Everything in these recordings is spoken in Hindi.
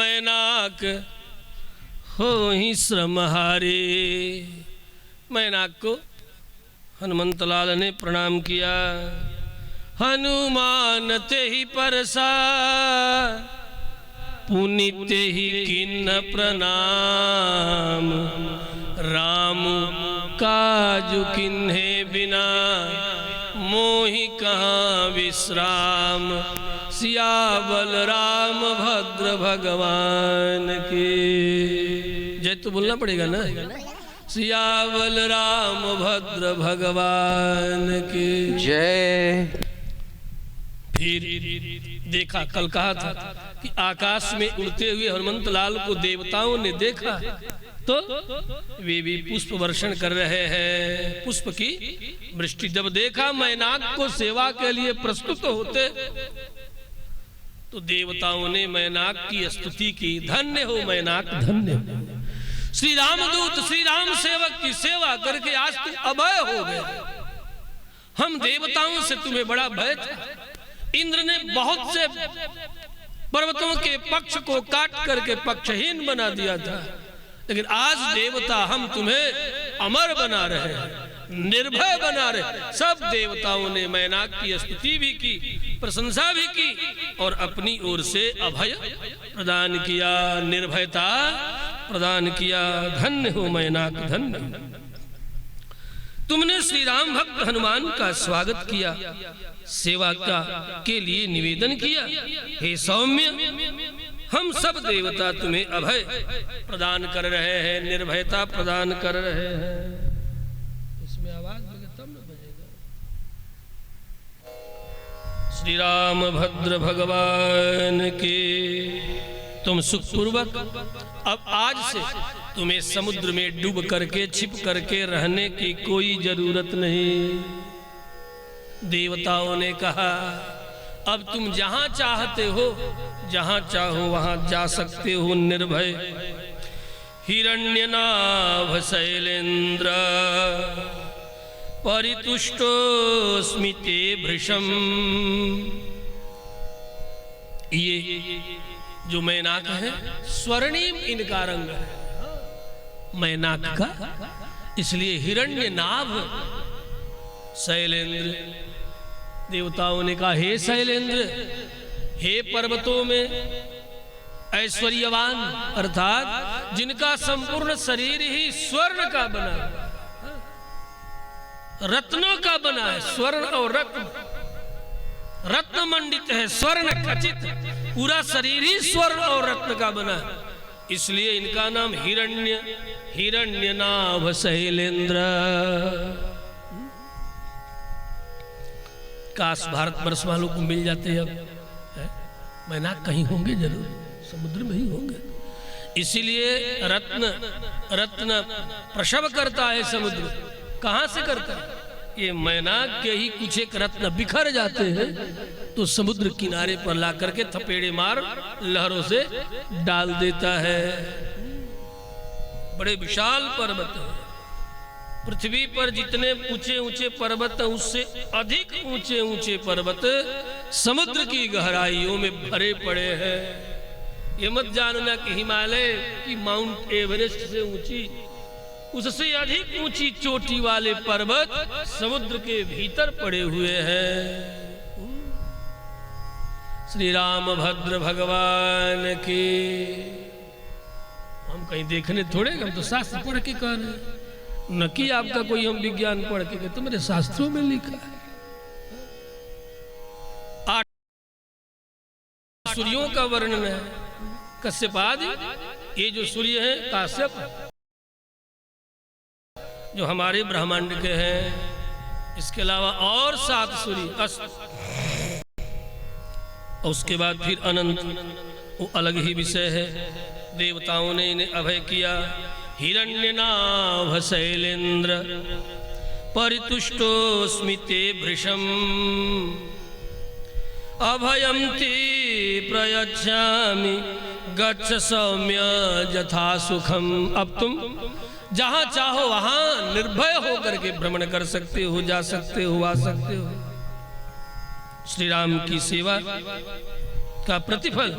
मैनाक हो ही श्रमहारे। मैनाक को हनुमंतलाल ने प्रणाम किया। हनुमान ते ही परसा पुनित ही किन्न प्रणाम। राम काजु किन्हे बिना मोहि कहाँ विश्राम। सियावल राम भद्र भगवान की जय। तो बोलना पड़ेगा ना, सियावल राम भद्र भगवान की जय। फिर देखा, कल कहा था कि आकाश में उड़ते हुए हनुमंत लाल को देवताओं ने देखा तो वे भी पुष्प वर्षण कर रहे हैं, पुष्प की वृष्टि। जब देखा मैनाक को सेवा के लिए प्रस्तुत होते तो देवताओं ने मैनाक की स्तुति की। धन्य हो मैनाक, धन्य हो। श्री रामदूत श्री राम सेवक की सेवा करके आज तुम अभय हो गए। हम देवताओं से तुम्हें बड़ा भय था। इंद्र ने बहुत से पर्वतों के पक्ष को काट करके पक्षहीन बना दिया था, लेकिन आज देवता हम तुम्हें अमर बना रहे हैं, निर्भय बना रहे। सब देवताओं ने मैनाक की स्तुति भी की, प्रशंसा भी की और अपनी ओर से अभय प्रदान किया, निर्भयता प्रदान किया। धन्य हो मैनाक, धन्य। तुमने श्री राम भक्त हनुमान का स्वागत किया, सेवा का के लिए निवेदन किया। हे सौम्य, हम सब देवता तुम्हें अभय प्रदान कर रहे हैं, निर्भयता प्रदान कर रहे हैं। इसमें आवाज लगे तब न बजेगा। श्री राम भद्र भगवान के। तुम सुखपूर्वक अब आज से तुम्हें समुद्र में डूब करके छिप करके रहने की कोई जरूरत नहीं। देवताओं ने कहा अब तुम जहां चाहते हो, जहां चाहो वहां जा सकते हो निर्भय। हिरण्यनाभ शैलेंद्र परितुष्टोऽस्मि ते भृशम। ये जो मैनाक है स्वर्णिम इनका रंग है मैनाक का, इसलिए हिरण्यनाभ शैलेंद्र। देवताओं ने कहा हे शैलेंद्र, हे पर्वतों में ऐश्वर्यवान अर्थात जिनका संपूर्ण शरीर ही स्वर्ण का बना है, रत्नों का बना है, स्वर्ण और रत्न मंडित है, स्वर्ण खचित, पूरा शरीर ही स्वर्ण और रत्न का बना है, इसलिए इनका नाम हिरण्यनाभ शैलेंद्र। काश भारत वर्ष वालों को मिल जाते। अब मैनाक कहीं होंगे, जरूर समुद्र में ही होंगे। इसीलिए रत्न प्रसव करता है समुद्र। कहां से करता है? ये मैनाक के ही कुछ एक रत्न बिखर जाते हैं तो समुद्र किनारे पर ला करके थपेड़े मार लहरों से डाल देता है। बड़े विशाल पर्वत है। पृथ्वी पर जितने ऊंचे ऊंचे पर्वत हैं उससे अधिक ऊंचे ऊंचे पर्वत समुद्र की गहराइयों में भरे पड़े हैं। ये मत जानना कि हिमालय की माउंट एवरेस्ट से ऊंची, उससे अधिक ऊंची चोटी वाले पर्वत समुद्र के भीतर पड़े हुए हैं। श्री राम भद्र भगवान की। हम कहीं देखने थोड़े, हम तो शास्त्र पढ़ के कह रहे हैं, न कि आपका कोई हम विज्ञान पढ़ के कहते, मेरे शास्त्रों में लिखा है। 8 सूर्यों का वर्णन है। कश्यपादि, ये जो सूर्य है काश्यप, जो हमारे ब्रह्मांड के हैं, इसके अलावा और 7 सूर्य, उसके बाद फिर अनंत, वो अलग ही विषय है। देवताओं ने इन्हें अभय किया। हिरण्यनाभ शैलेंद्र परितुष्टोऽस्मि ते भृशम। अभयं ते प्रयच्छामि गच्छ सौम्य यथा सुखम। अब तुम जहां चाहो वहां निर्भय होकर के भ्रमण कर सकते हो, जा सकते हो, आ सकते हो। श्री राम की सेवा का प्रतिफल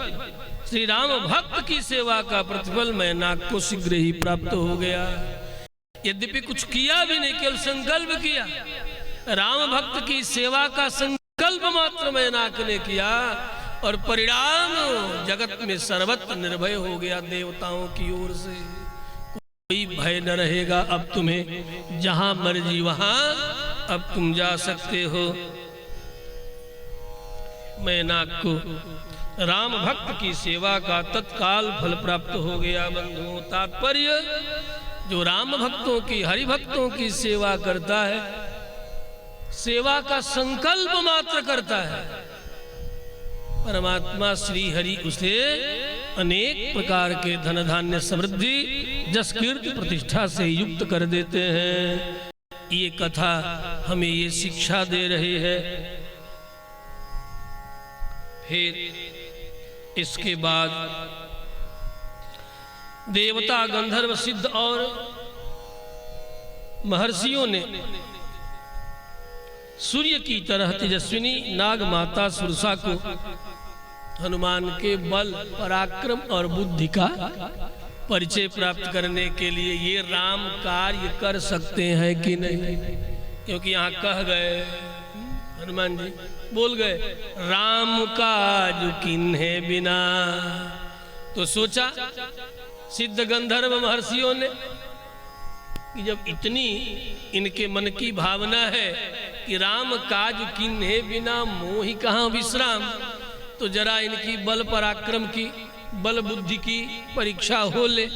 श्री राम भक्त की सेवा का प्रतिफल मैनाक को शीघ्र ही प्राप्त हो गया। यद्यपि कुछ किया भी नहीं, केवल संकल्प किया। राम भक्त की सेवा का संकल्प मात्र मैनाक ने किया और परिणाम जगत में सर्वत्र निर्भय हो गया देवताओं की ओर से। कोई भय न रहेगा, अब तुम्हें जहां मर्जी वहां अब तुम जा सकते हो। मैनाक को राम भक्त की सेवा का तत्काल फल प्राप्त हो गया। बंधुओं, तात्पर्य जो राम भक्तों की, हरि भक्तों की सेवा करता है, सेवा का संकल्प मात्र करता है, परमात्मा श्री हरि उसे अनेक प्रकार के धन धान्य समृद्धि जस कीर्ति प्रतिष्ठा से युक्त कर देते हैं। ये कथा हमें ये शिक्षा दे रही है। फिर इसके बाद देवता, गंधर्व, सिद्ध और महर्षियों ने सूर्य की तरह तेजस्विनी नाग माता सुरसा को हनुमान के बल, पराक्रम और बुद्धि का परिचय प्राप्त करने के लिए ये राम कार्य कर सकते हैं कि नहीं। क्योंकि यहाँ कह गए, हनुमान जी बोल गए, राम काज किन्हे बिना। तो सोचा सिद्ध, गंधर्व, महर्षियों ने कि जब इतनी इनके मन की भावना है कि राम काज किन्हे बिना मोहि कहाँ विश्राम, तो जरा इनकी बल पराक्रम की, बल बुद्धि की परीक्षा हो ले।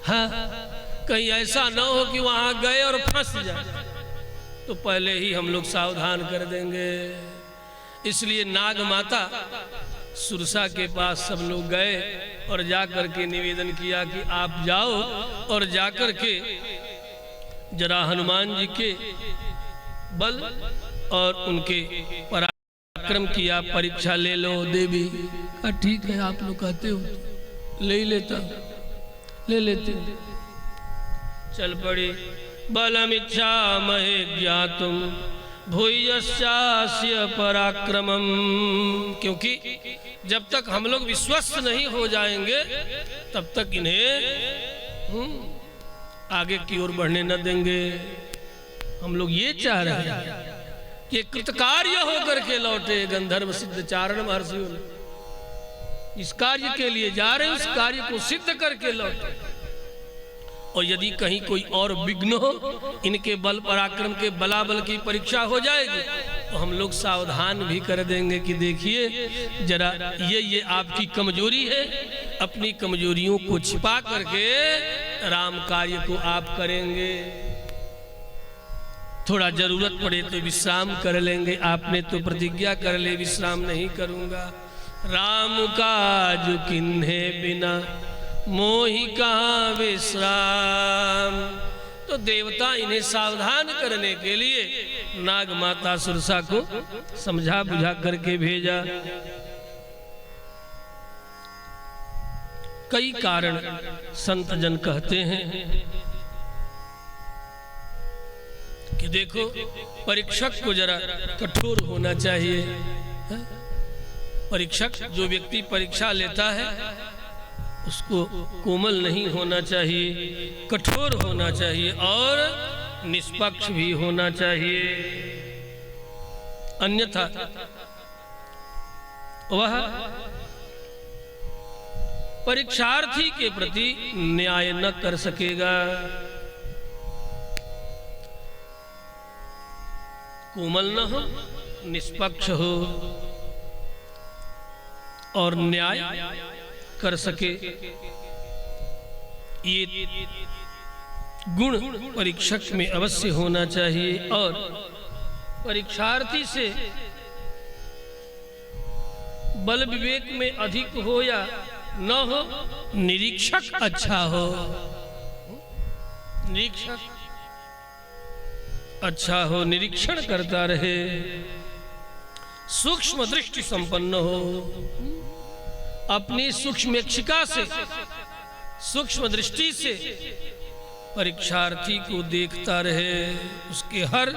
हाँ, कहीं ऐसा न हो कि वहां गए और फंस जाए, तो पहले ही हम लोग सावधान कर देंगे। इसलिए नाग माता सुरसा के पास सब लोग गए और जाकर के निवेदन किया कि आप जाओ और जाकर के जरा हनुमान जी के बल और उनके पराक्रम की आप परीक्षा ले लो। देवी का ठीक है, आप लोग कहते हो ले लेता, ले लेते। चल पड़े। बलमिच्छा महे ज्ञातुम भूयश्चास्य पराक्रमम। क्योंकि जब तक हम लोग विश्वस्त नहीं हो जाएंगे तब तक इन्हें आगे की ओर बढ़ने न देंगे। हम लोग ये चाह रहे हैं कि कृतकार्य होकर के लौटे गंधर्व, सिद्ध, चारण, महर्षियों ने इस कार्य के लिए जा रहे, उस कार्य को सिद्ध करके लौटे। और यदि कहीं कोई और विघ्न हो, इनके बल पराक्रम के बलाबल की परीक्षा हो जाएगी, तो हम लोग सावधान भी कर देंगे कि देखिए जरा ये आपकी कमजोरी है, अपनी कमजोरियों को छिपा करके राम कार्य को आप करेंगे। थोड़ा जरूरत पड़े तो विश्राम कर लेंगे। आपने तो प्रतिज्ञा कर ले विश्राम नहीं करूंगा। राम काज किन्हे बिना मोहि कहाँ विश्राम। तो देवता इन्हें सावधान करने के लिए नाग माता सुरसा को समझा बुझा करके भेजा। कई कारण संत जन कहते हैं कि देखो परीक्षक को जरा कठोर होना चाहिए। परीक्षक, जो व्यक्ति परीक्षा लेता है, उसको कोमल नहीं होना चाहिए, कठोर होना चाहिए और निष्पक्ष भी होना चाहिए। अन्यथा वह परीक्षार्थी के प्रति न्याय न कर सकेगा। कोमल न हो, निष्पक्ष हो और न्याय कर सके, ये गुण परीक्षक में अवश्य होना चाहिए। और परीक्षार्थी से बल विवेक में अधिक हो या न हो, निरीक्षक अच्छा हो, निरीक्षक अच्छा हो, निरीक्षण करता रहे, सूक्ष्म दृष्टि संपन्न हो, अपनी सूक्ष्मेक्षिका से, सूक्ष्म दृष्टि से परीक्षार्थी को देखता रहे, उसके हर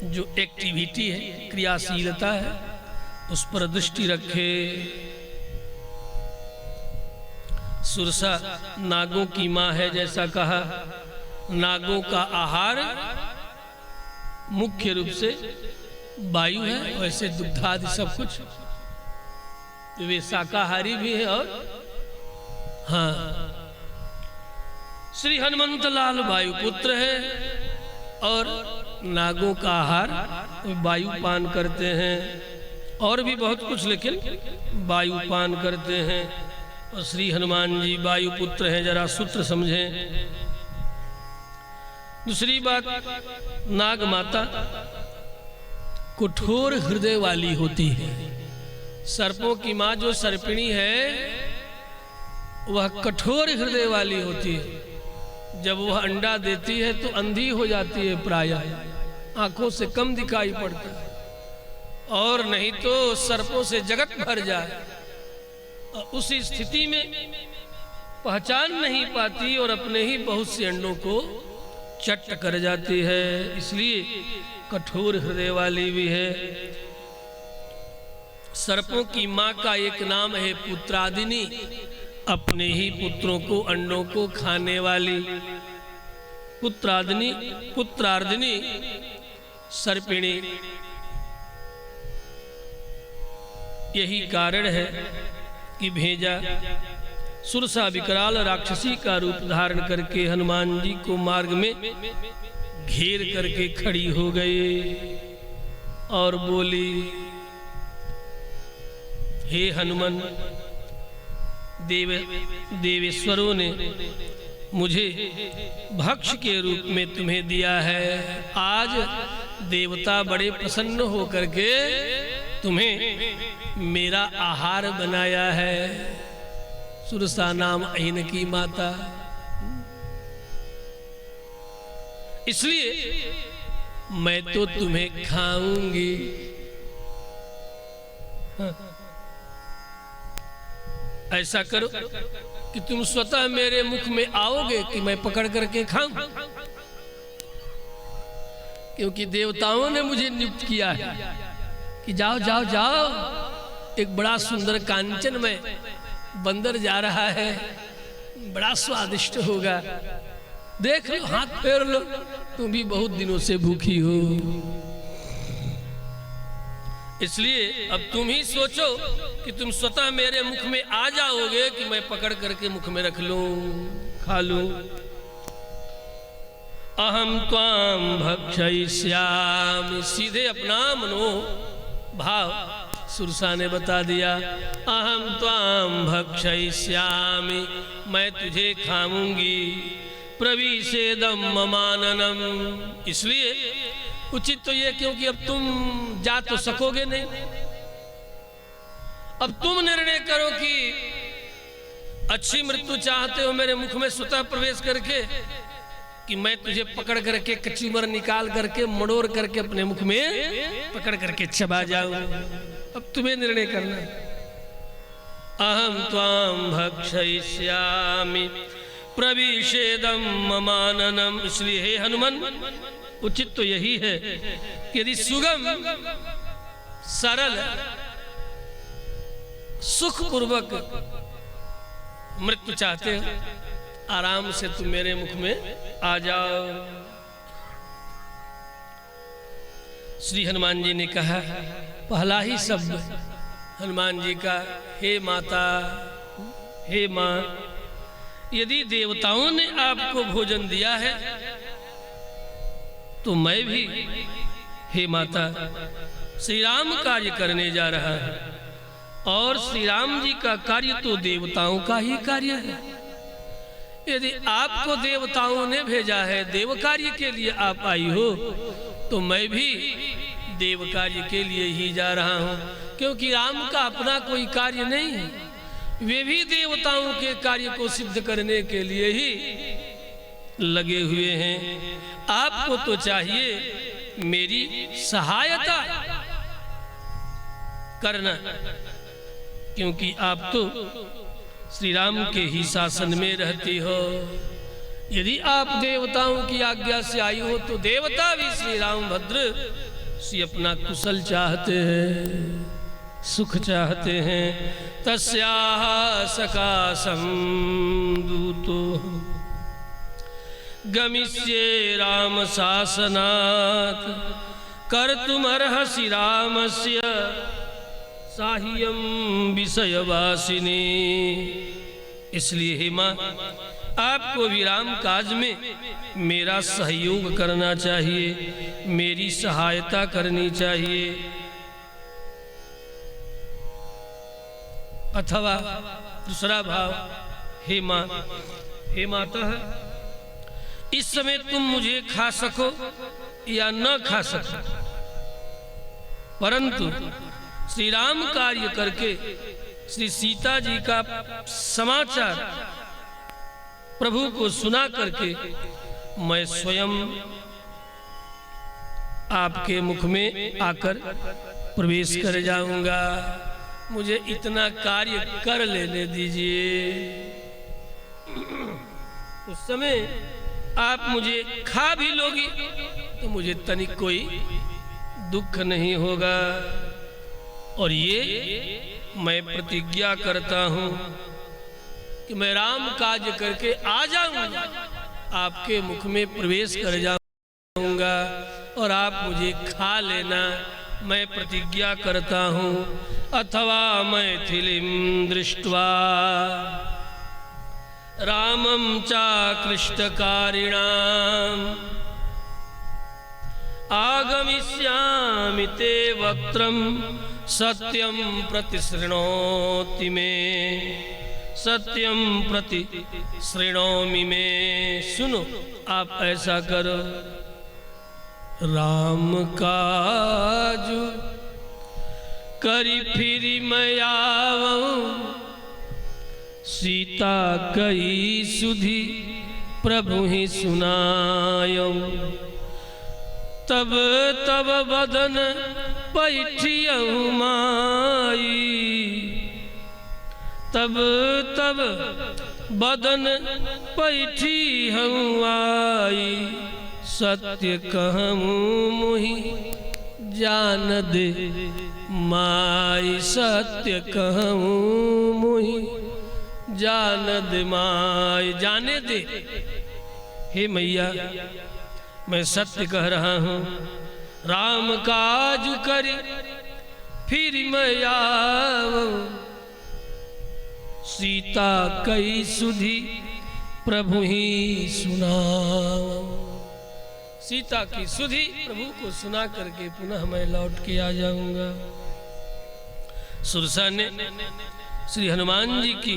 जो एक्टिविटी है, क्रियाशीलता है, उस पर दृष्टि रखे। सुरसा नागों की माँ है जैसा कहा, नागों का आहार मुख्य रूप से वायु है, वैसे दुग्धादि सब कुछ वे शाकाहारी भी है। और हाँ, श्री हनुमंत लाल वायुपुत्र है और नागों का आहार वायु पान करते हैं, और भी बहुत कुछ लेकिन वायु पान करते हैं। और श्री हनुमान जी वायुपुत्र हैं, जरा सूत्र समझें। दूसरी बात, नाग माता कठोर हृदय वाली होती है। सर्पों की माँ जो सर्पिणी है वह कठोर हृदय वाली होती है। जब वह अंडा देती है तो अंधी हो जाती है, प्रायः आंखों से कम दिखाई पड़ता है, और नहीं तो सर्पों से जगत भर जाए। उस स्थिति में पहचान नहीं पाती और अपने ही बहुत से अंडों को चट कर जाती है, इसलिए कठोर हृदय वाली भी है। सर्पों की माँ का एक नाम है पुत्रादिनी, अपने ही पुत्रों को अंडों को खाने वाली। पुत्रार्दिनी सर्पिणी। यही कारण है कि भेजा सुरसा विकराल राक्षसी का रूप धारण करके हनुमान जी को मार्ग में घेर करके खड़ी हो गई और बोली, हे हनुमान, देवेश्वरों ने मुझे भक्ष के रूप में तुम्हें दिया है। आज देवता बड़े प्रसन्न होकर के तुम्हें मेरा आहार बनाया है। सुरसा नाम अहिन की माता, इसलिए मैं तो तुम्हें खाऊंगी। ऐसा करो कि तुम स्वतः मेरे मुख में आओगे कि मैं पकड़ करके खाऊं, क्योंकि देवताओं ने मुझे नियुक्त किया है कि जाओ जाओ जाओ, एक बड़ा सुंदर कांचन में बंदर जा रहा है, बड़ा स्वादिष्ट होगा, देख लो, हाथ फेर लो, तुम भी बहुत दिनों से भूखी हो। इसलिए अब तुम ही सोचो कि तुम स्वतः मेरे मुख में आ जाओगे कि मैं पकड़ करके मुख में रख लूं, खा लूं। अहम त्वाम भक्षयिष्यामि, सीधे अपना मनो भाव सुरसा ने बता दिया। अहम त्वाम भक्षयिष्यामि, मैं तुझे खाऊंगी। प्रविशेदम ममाननम, इसलिए उचित तो ये क्योंकि अब तुम जा तो सकोगे नहीं, अब तुम निर्णय करो कि अच्छी मृत्यु चाहते हो मेरे मुख में स्वतः प्रवेश करके, कि मैं तुझे पकड़ करके कचूमर निकाल करके मड़ोर करके अपने मुख में पकड़ करके चबा जाऊं। अब तुम्हें निर्णय करना। अहम त्वाम भक्षयिष्यामि प्रविशेदम ममाननम, इसलिए हे हनुमान, उचित तो यही है कि यदि सुगम सरल सुखपूर्वक मृत्यु चाहते हो, आराम से तुम मेरे मुख में आ जाओ। श्री हनुमान जी ने कहा, पहला ही शब्द हनुमान जी का, हे माता, हे मां, यदि देवताओं ने आपको भोजन दिया है तो मैं भी, हे माता, श्री राम कार्य करने जा रहा है, और श्री राम जी का कार्य तो देवताओं का ही कार्य है। यदि आपको देवताओं ने भेजा है, देव कार्य के लिए आप आई हो, तो मैं भी देव कार्य के लिए ही जा रहा हूं, क्योंकि राम का अपना कोई कार्य नहीं है, वे भी देवताओं के कार्य को सिद्ध करने के लिए ही लगे हुए हैं। आपको तो चाहिए मेरी सहायता करना, क्योंकि आप तो श्री राम के ही शासन में रहती हो। यदि आप देवताओं की आज्ञा से आई हो तो देवता भी श्री राम भद्र से अपना कुशल चाहते हैं, सुख चाहते हैं। तस्याः सकाशं दूतो गमिष्ये राम शासनात् कर्तुमर्हसि रामस्य साह्यं विषयवासिनी। इसलिए हे माँ, आपको विराम काज में मेरा सहयोग करना चाहिए, मेरी सहायता करनी चाहिए। अथवा दूसरा भाव, हे माँ, हे माता, इस समय तुम मुझे खा सको या न खा सको, परंतु श्री राम कार्य करके श्री सीता जी का समाचार प्रभु को सुना करके मैं स्वयं आपके मुख में आकर प्रवेश कर जाऊंगा। मुझे इतना कार्य कर लेने दीजिए। उस समय आप मुझे खा भी लोगी तो मुझे तनिक कोई दुख नहीं होगा। और ये मैं प्रतिज्ञा करता हूं कि मैं राम काज करके आ जाऊंगा, आपके मुख में प्रवेश कर जाऊंगा और आप मुझे खा लेना, मैं प्रतिज्ञा करता हूं। अथवा मैथिलीं दृष्ट्वा रामं चाकृष्टकारिणाम् आगमिष्यामि ते वक्त्रं सत्यं प्रतिशृणोति मे, सत्यं प्रतिशृणोमि मे। सुनो, आप ऐसा करो, राम काज करी फिरि मैं आवऊं, सीता कई सुधि प्रभु ही सुनायऊं। तब तब बदन पैठियऊ माई, तब तब बदन पैठियऊ आई। सत्य कहूँ मुहि जान दे माई, सत्य कहूँ मुहि जान दे माई। जाने दे हे मैया, मैं सत्य कह रहा हूँ। राम काज करी फिर मैं आवऊं, सीता कई सुधि प्रभु ही सुनाऊं। सीता की सुधि प्रभु को सुना करके पुनः मैं लौट के आ जाऊंगा। सुरसा ने श्री हनुमान जी की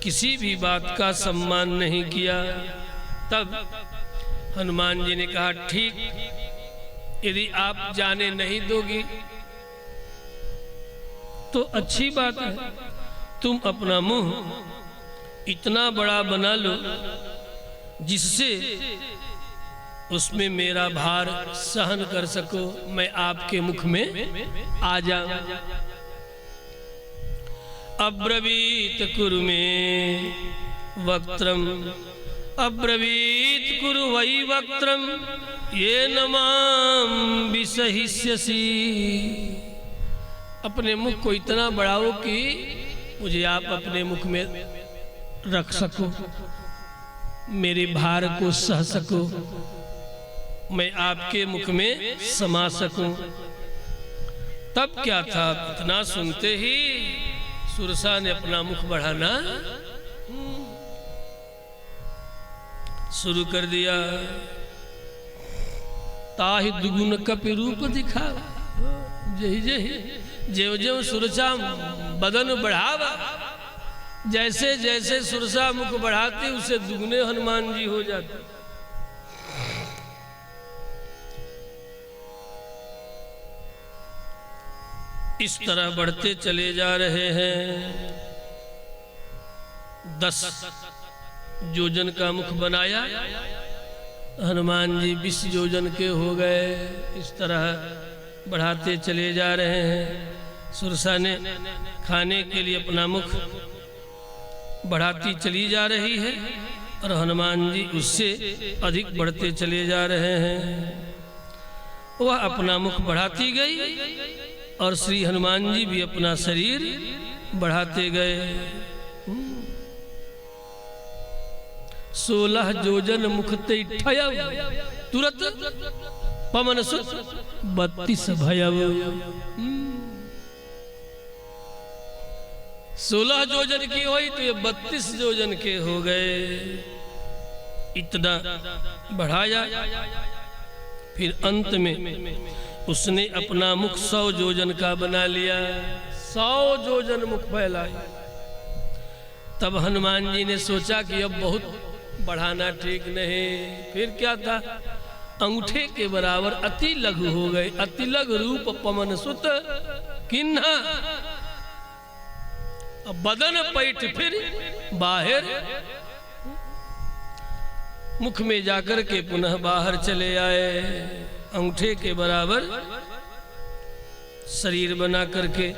किसी भी बात का सम्मान नहीं किया। तब हनुमान जी ने कहा, ठीक, यदि आप जाने नहीं दोगी तो अच्छी बात है। तुम अपना मुंह इतना बड़ा बना लो जिससे उसमें मेरा भार सहन कर सको, मैं आपके मुख में आ जाऊं। अब्रवीत कुरु मे वक्त्रम, अब्रवीत कुरु वै वक्त्रम ये न मां विसहिष्यसि। अपने मुख को इतना बढ़ाओ कि मुझे आप अपने मुख में रख सको, मेरे भार को सह सको, मैं आपके मुख में समा सकूं। तब क्या था, इतना सुनते ही सुरसा ने अपना मुख बढ़ाना शुरू कर दिया। ताहि दुगुन कपि रूप दिखा, जही जही ज्यो ज्यो सुरसा बदन बढ़ावा, जैसे जैसे सुरसा मुख बढ़ाते उसे दुगने हनुमान जी हो जाते। इस तरह बढ़ते चले जा रहे हैं। 10 योजन का मुख बनाया, हनुमान जी 20 योजन के हो गए। इस तरह बढ़ाते चले जा रहे हैं। सुरसा ने खाने के लिए अपना मुख बढ़ाती चली जा रही है और हनुमान जी उससे अधिक बढ़ते चले जा रहे हैं। वह अपना मुख बढ़ाती गई और श्री हनुमान जी भी अपना शरीर बढ़ाते गए। 16 योजन मुखते ठयव, तुरत पवन सुत 32 भयव। 16 योजन की हुई तो ये 32 योजन के हो गए। इतना बढ़ाया, फिर अंत में उसने अपना मुख 100 योजन का बना लिया। 100 योजन मुख फैलाया। तब हनुमान जी ने सोचा कि अब बहुत बढ़ाना ठीक नहीं। फिर क्या था, अंगूठे के बराबर अति लघु हो गए। अति लघु रूप पवन सुत किन्हा, अब बदन पैठ फिर बाहर, मुख में जाकर के पुनः बाहर चले आए। अंगूठे के बराबर शरीर बना करके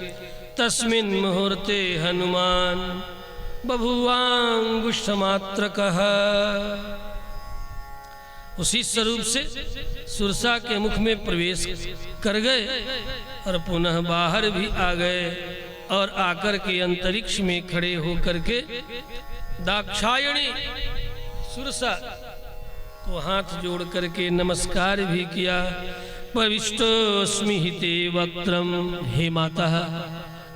तस्मिन् मुहूर्ते हनुमान बभुवांगुष्ठमात्र कहा। उसी स्वरूप से सुरसा के मुख में प्रवेश कर गए और पुनः बाहर भी आ गए और आकर के अंतरिक्ष में खड़े होकर के दाक्षायणी सुरसा को हाथ जोड़ करके नमस्कार भी किया। प्रविष्टोस्मि हिते वक्त्रम, हे माता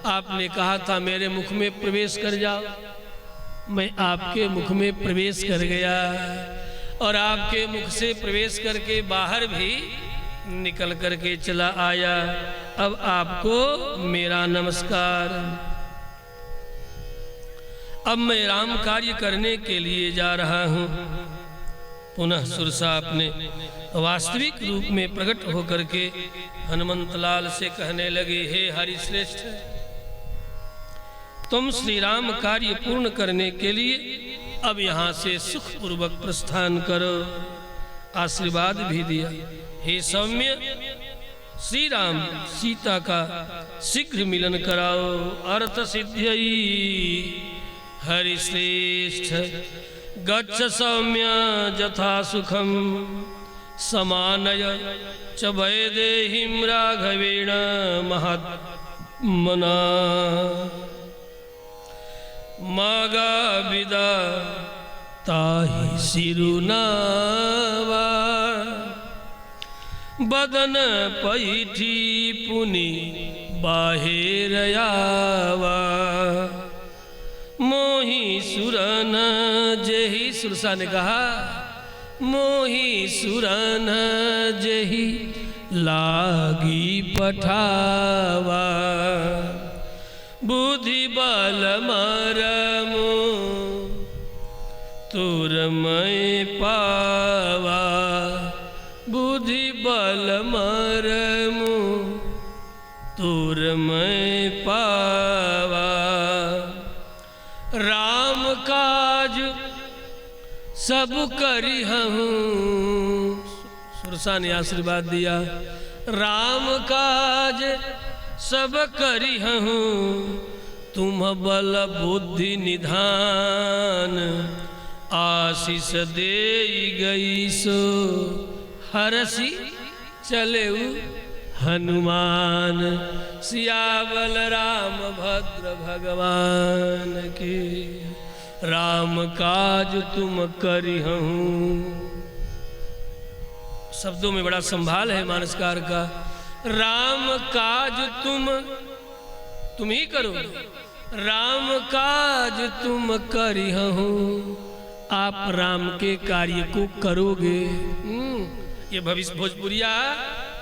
आपने कहा था मेरे मुख में प्रवेश कर जाओ, मैं आपके मुख में प्रवेश कर गया और आपके मुख से प्रवेश करके बाहर भी निकल करके चला आया। अब आपको मेरा नमस्कार। अब मैं राम कार्य करने के लिए जा रहा हूँ। पुनः सुरसा अपने वास्तविक रूप में प्रकट होकर के हनुमंत लाल से कहने लगे, हे हरिश्रेष्ठ, तुम श्री राम कार्य पूर्ण करने के लिए अब यहाँ से सुखपूर्वक प्रस्थान करो। आशीर्वाद भी दिया, हे सौम्य, श्री राम सीता का शीघ्र मिलन कराओ। अर्थ सिद्ध्यई हरिश्रेष्ठ गच्छ सौम्य यथा सुखम समानय च वैदेहीं राघवेण महात्मना मागा विदा ताहि सिरुनावा बदन पैठी पुनि बाहेरयावा मोही सुरन जेहि। सुरसा ने कहा, मोही सुरन जेहि लागी पठावा बुद्धि बल मरमो तुर मैं पावा बुद्धि बल मरमो तुर मैं पावा। राम काज सब करी हूँ। सुरसा ने आशीर्वाद दिया, राम काज सब करी हूँ तुम बल बुद्धि निधान आशीष दे गई सो हरसी चले हनुमान। सियावल राम भद्र भगवान के राम काज तुम करी हूँ। शब्दों में बड़ा संभाल है मानसकार का। राम काज तुम ही करो, राम काज तुम करी हूँ, आप राम के कार्य को करोगे। ये भविष्य भोजपुरिया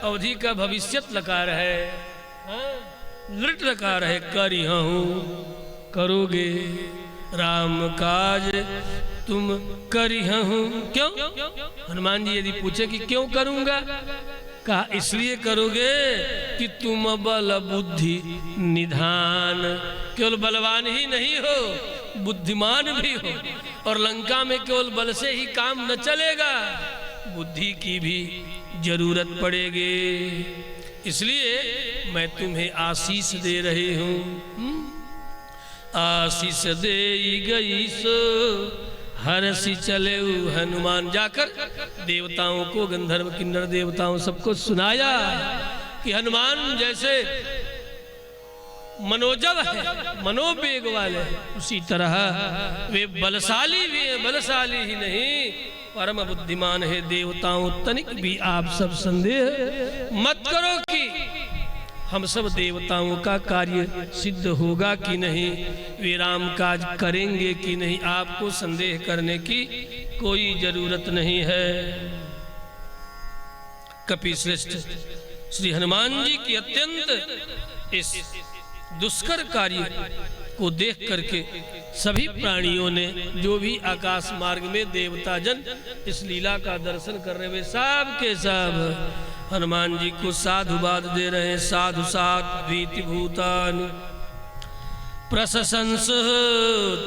अवधि का भविष्यत लकार है, लृट लकार है, करी हूँ करोगे। राम काज तुम करी हूँ। क्यों? हनुमान जी यदि पूछे कि क्यों करूँगा, कहा इसलिए करोगे कि तुम बल बुद्धि निधान, केवल बलवान ही नहीं हो, बुद्धिमान भी हो। और लंका में केवल बल से ही काम न चलेगा, बुद्धि की भी जरूरत पड़ेगी। इसलिए मैं तुम्हें आशीष दे रही हूँ। आशीष दे गई सो हरसी चले हनुमान। जाकर देवताओं को, गंधर्व किन्नर देवताओं सबको सुनाया कि हनुमान जैसे मनोजव है, मनोवेग वाले हैं, उसी तरह वे बलशाली भी हैं, बलशाली ही नहीं परम बुद्धिमान है। देवताओं तनिक भी आप सब संदेह मत करो कि हम सब देवताओं का कार्य सिद्ध होगा कि नहीं, वे राम काज करेंगे कि नहीं, आपको संदेह करने की कोई जरूरत नहीं है। कपिश्रेष्ठ श्री हनुमान जी की अत्यंत इस दुष्कर कार्य को देख करके सभी प्राणियों ने, जो भी आकाश मार्ग में देवता जन इस लीला का दर्शन कर रहे, वे सब के सब हनुमान जी को साधुवाद दे रहे हैं। साधु साध भीति भूतान प्रशंस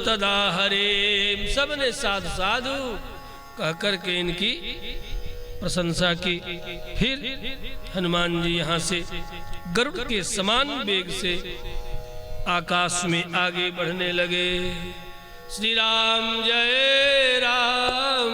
तदा हरे, सबने साधु साधु कह करके इनकी प्रशंसा की। फिर हनुमान जी यहाँ से गरुड़ के समान वेग से आकाश में आगे बढ़ने लगे। श्री राम जय राम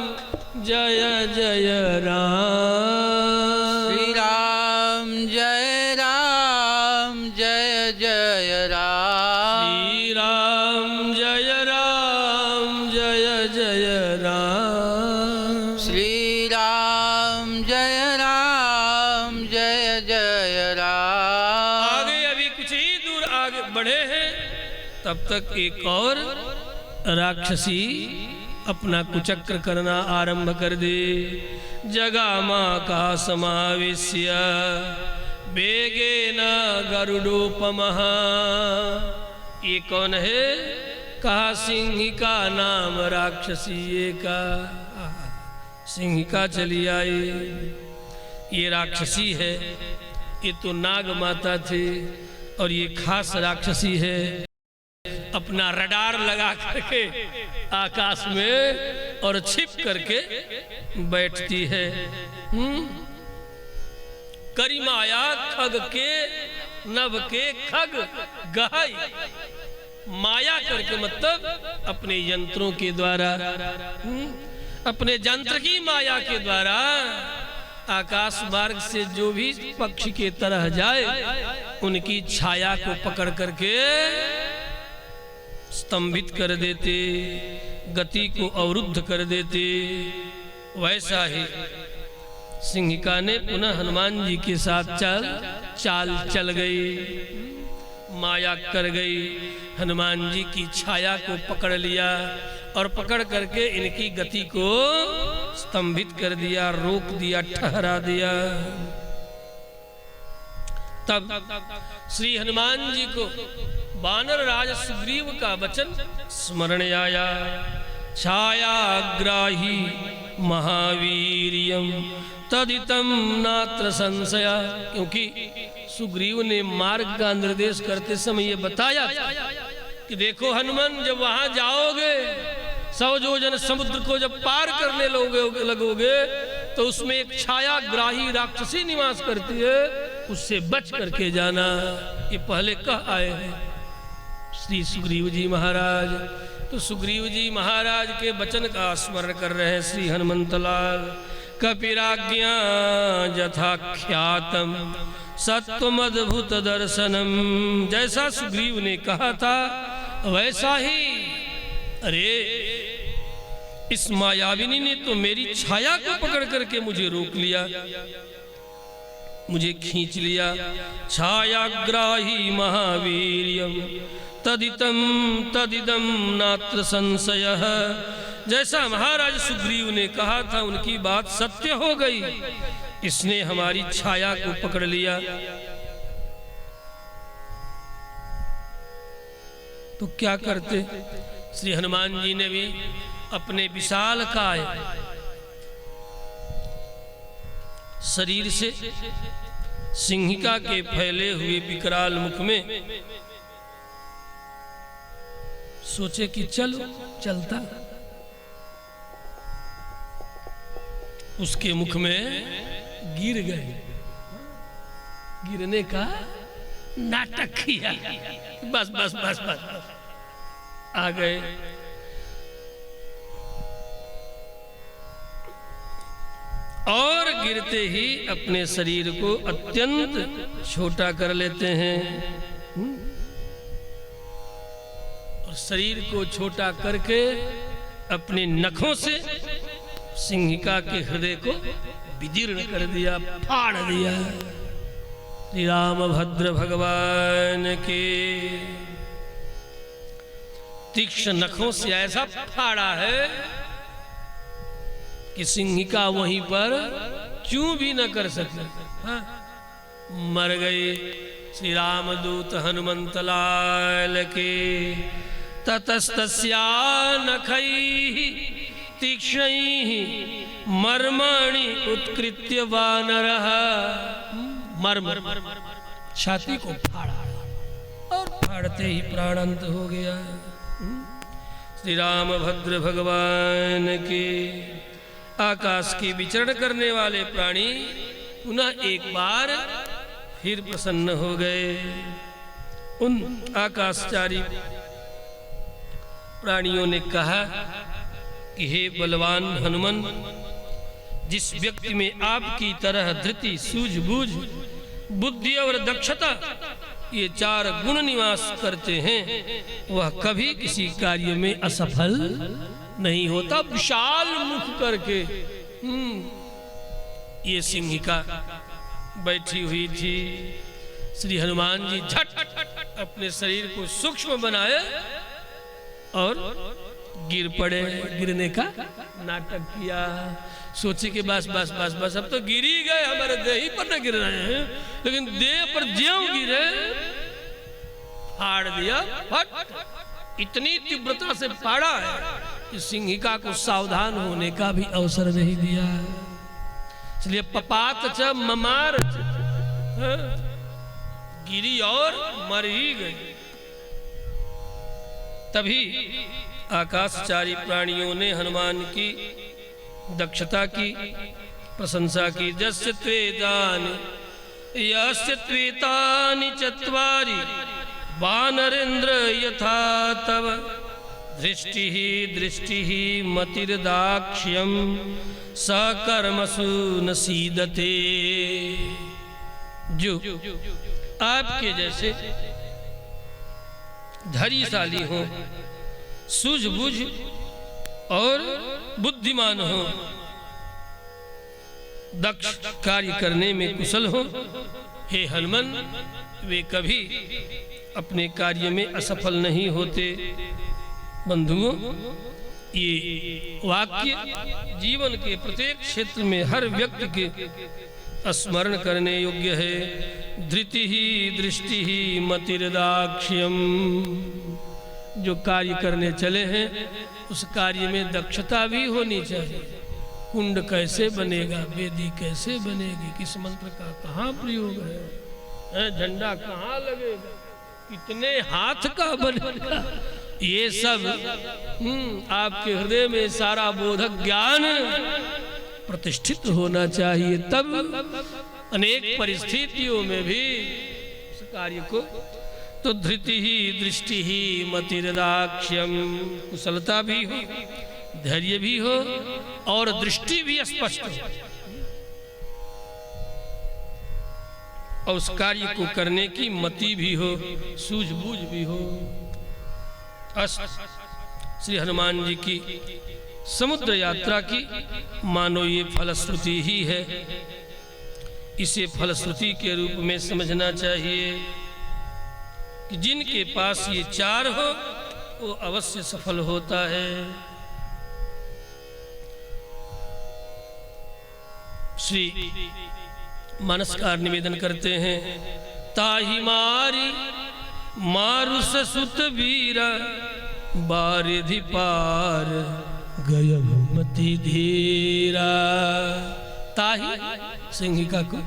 जय जय राम, श्री राम जय राम जय जय राम, श्री राम जय राम जय जय राम, श्री राम जय राम जय जय राम। आगे अभी कुछ ही दूर आगे बढ़े हैं, तब तक एक और राक्षसी अपना कुचक्र करना आरंभ कर दे। जगामा का समावेश्य वेगेन गरुडोपमः, ये कौन है? कहा सिंहिका नाम राक्षसी का, सिंहिका चली आई। ये राक्षसी है, ये तो नाग माता थी और ये खास राक्षसी है। अपना रडार लगा करके आकाश में और छिप करके बैठती है। करिमाया खग के नभ के खग गहाई, माया करके मतलब अपने यंत्रों के द्वारा, अपने यंत्र की माया के द्वारा आकाश मार्ग से जो भी पक्षी के तरह जाए उनकी छाया को पकड़ करके स्तंभित कर देते, गति को अवरुद्ध कर देते। वैसा ही सिंहिका ने पुनः हनुमान जी के साथ चाल चल गई, माया कर गई, हनुमान जी की छाया को पकड़ लिया और पकड़ करके इनकी गति को स्तंभित कर दिया, रोक दिया, ठहरा दिया। तब श्री हनुमान जी को वानर राज सुग्रीव का वचन स्मरण आया। छायाग्राही महावीर्यम तदितम नात्र संशय, क्योंकि सुग्रीव ने मार्ग का निर्देश करते समय ये बताया कि देखो हनुमान, जब वहां जाओगे 100 योजन समुद्र को जब पार करने लगोगे तो उसमें एक छायाग्राही राक्षसी निवास करती है, उससे बच करके जाना। ये पहले कह आए हैं श्री सुग्रीव जी महाराज। तो सुग्रीव जी महाराज के वचन का स्मरण कर रहे हैं श्री हनुमंतलाल। कपिराज्ञा यथाख्यातम सत्वमद्भुत दर्शनम, जैसा सुग्रीव ने कहा था वैसा ही, अरे इस मायाविनी ने तो मेरी छाया को पकड़ करके मुझे रोक लिया, मुझे खींच लिया। छायाग्राही महावीर्यम तदिदम नात्र संशयः, जैसा महाराज सुग्रीव ने कहा था उनकी बात सत्य हो गई, इसने हमारी छाया को पकड़ लिया। तो क्या करते? श्री हनुमान जी ने भी अपने विशालकाय शरीर से सिंहिका के फैले हुए विकराल मुख में सोचे कि चलो चलता, उसके मुख में गिर गए। गिरने का नाटक किया, बस बस बस बस आ गए। और गिरते ही अपने शरीर को अत्यंत छोटा कर लेते हैं। शरीर को छोटा करके अपने नखों से सिंहिका के हृदय को विदीर्ण कर दिया, फाड़ दिया। श्री रामभद्र भगवान के तीक्ष्ण नखों से ऐसा फाड़ा है कि सिंहिका वहीं पर चूं भी न कर सके। हाँ? मर गए। श्री रामदूत हनुमंत लाल के ततस्तस्या नखैः तीक्ष्णैः मर्माणि उत्कृत्य वानरः, मर्म छाती को फाड़ा और फाड़ते ही प्राणांत हो गया। श्री रामभद्र भगवान के आकाश की विचरण करने वाले प्राणी पुनः एक बार फिर प्रसन्न हो गए। उन आकाशचारी प्राणियों ने कहा कि हे बलवान हनुमान, जिस व्यक्ति में आपकी तरह धृति, सूझबूझ, बुद्धि और दक्षता ये 4 गुण निवास करते हैं, वह कभी किसी कार्य में असफल नहीं होता। विशाल मुख करके ये सिंहिका बैठी हुई थी। श्री हनुमान जी झट अपने शरीर को सूक्ष्म बनाए और गिर पड़े। गिरने का नाटक किया। सोचे कि बस बस बस बस अब तो गिर ही गए, हमारे देह ही पर न गिर रहे हैं, लेकिन देह पर ज्यों गिरे फाड़ दिया। फट इतनी तीव्रता से फाड़ा है कि सिंहिका को सावधान होने का भी अवसर नहीं दिया। इसलिए पपात च ममार गिरी और मर ही गई। तभी आकाशचारी प्राणियों ने हनुमान की दक्षता की प्रशंसा की। जस्य त्वेतानि यस्य त्वेतानि चत्वारि वानरेन्द्र यथा तव दृष्टिः मतिर्दाक्ष्यं सकर्मसु न सीदते। जो आपके जैसे धैर्यशाली हो, सूझबूझ और बुद्धिमान हो, दक्ष कार्य करने में कुशल हो, हे हनुमान, वे कभी अपने कार्य में असफल नहीं होते। बंधुओं, ये वाक्य जीवन के प्रत्येक क्षेत्र में हर व्यक्ति के स्मरण करने योग्य है। धृति ही दृष्टि ही मतिर्दाक्ष्यम। जो कार्य करने चले हैं उस कार्य में दक्षता भी होनी चाहिए। कुंड कैसे बनेगा, वेदी कैसे बनेगी, किस मंत्र का कहाँ प्रयोग है, झंडा कहाँ लगेगा, कितने हाथ का बनेगा, ये सब आपके हृदय में सारा बोधक ज्ञान प्रतिष्ठित होना चाहिए। तब अनेक परिस्थितियों में भी उस कार्य को, तो धृति ही दृष्टि ही मतिर्दाक्ष्यम, कुशलता भी हो, धैर्य भी हो और दृष्टि भी स्पष्ट हो, और उस कार्य को करने की मति भी हो, सूझबूझ भी हो। श्री हनुमान जी की समुद्र यात्रा की मानो ये फलश्रुति ही है। इसे फलश्रुति के रूप में समझना चाहिए कि जिनके पास ये 4 हो वो अवश्य सफल होता है। श्री मानसकार निवेदन करते हैं, ताहि मारी मारुस सुत वीरा बारिधि पार गय मति धीरा। ताहि सिंहिका को,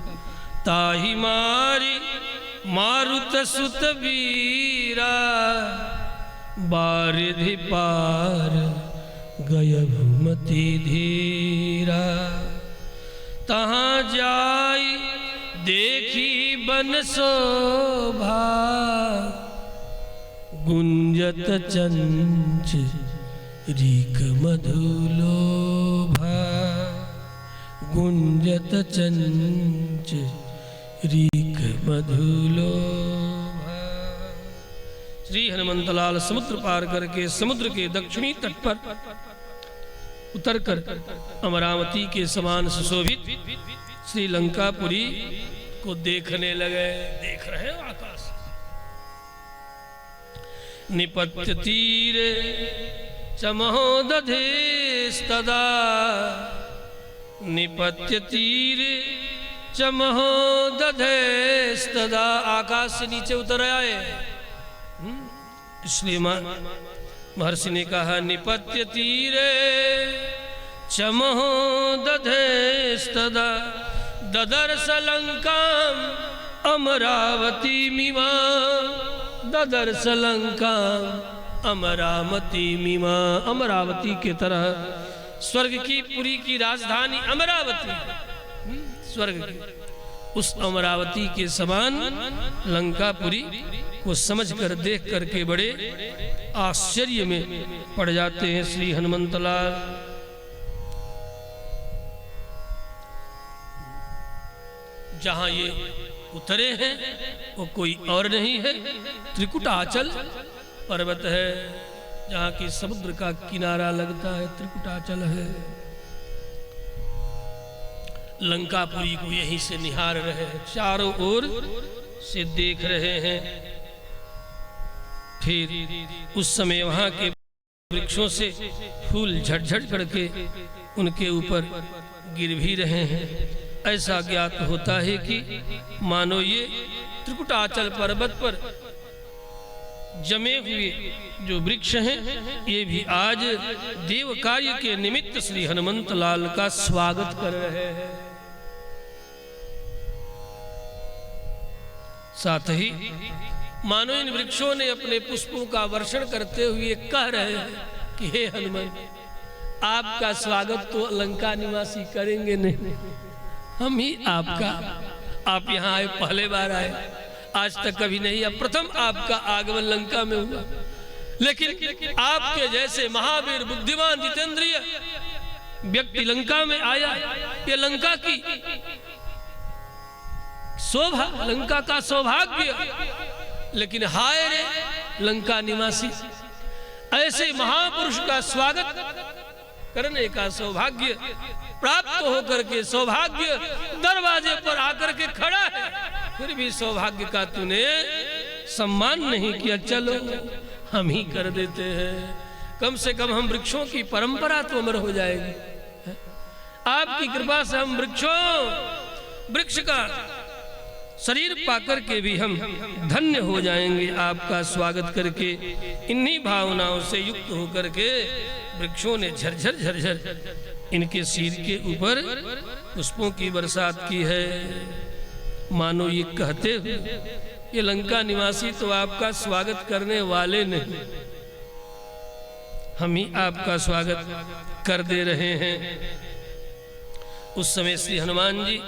ताहि मारी मारुत सुत वीरा बारिधि पार गय मति धीरा। तहाँ जाई देखी बन शोभा गुंजत चंच रीक मधुलोभा। गुंजत चंच रीक मधुलोभा। श्री हनुमंतलाल समुद्र पार करके समुद्र के दक्षिणी तट पर उतरकर अमरावती के समान सुशोभित श्रीलंकापुरी को देखने लगे। देख रहे हो आकाश। निपत्य तीरे च महोदधेस्तदा, निपत्य तीरे च महोदधेस्तदा। आकाश से नीचे उतर आए, इसलिए महर्षि ने कहा निपत्य तीरे च महोदधेस्तदा, ददर्श लंकाम अमरावती मिमा, ददर्श लंकाम अमरावती मिमा। अमरावती के तरह स्वर्ग की पुरी की राजधानी अमरावती, स्वर्ग की उस अमरावती के समान लंकापुरी को समझकर देख करके बड़े आश्चर्य में पड़ जाते हैं श्री हनुमंतलाल। जहां ये उतरे हैं वो कोई और नहीं है, त्रिकुटाचल पर्वत है, जहाँ की समुद्र का किनारा लगता है, त्रिकुटाचल है। लंकापुरी को यहीं से निहार रहे हैं, चारों ओर से देख रहे हैं। फिर उस समय वहां के वृक्षों से फूल झटझट करके उनके ऊपर गिर भी रहे हैं। ऐसा ज्ञात होता है कि मानो ये त्रिकुटाचल पर्वत पर जमे हुए जो वृक्ष हैं ये भी आज देव कार्य के निमित्त श्री हनुमंत लाल का स्वागत कर रहे हैं। साथ ही मानो इन वृक्षों ने अपने पुष्पों का वर्षण करते हुए कह रहे हैं कि हे हनुमान, आपका स्वागत तो लंका निवासी करेंगे नहीं, हम ही आपका। आप यहाँ आए, पहले बार आए, आज तक कभी नहीं, अब प्रथम आपका आगमन लंका में हुआ। लेकिन आपके जैसे महावीर बुद्धिमान जितेंद्रिय व्यक्ति लंका में आया, ये लंका की शोभा, लंका का सौभाग्य। लेकिन हाय रे लंका निवासी, ऐसे महापुरुष का स्वागत करने का सौभाग्य प्राप्त होकर के सौभाग्य दरवाजे पर आकर के खड़ा है, फिर भी सौभाग्य का तूने सम्मान नहीं किया। चलो हम ही कर देते हैं, कम से कम हम वृक्षों की परंपरा तो अमर हो जाएगी। आपकी कृपा से हम वृक्ष का शरीर पाकर के भी हम धन्य हो जाएंगे आपका स्वागत करके। इन्हीं भावनाओं से युक्त होकर के वृक्षों ने झरझर झरझर इनके सिर के ऊपर पुष्पों की बरसात की है। मानो ये कहते हुए ये लंका निवासी तो आपका स्वागत करने वाले नहीं, हम ही आपका स्वागत कर दे रहे हैं। उस समय श्री हनुमान जी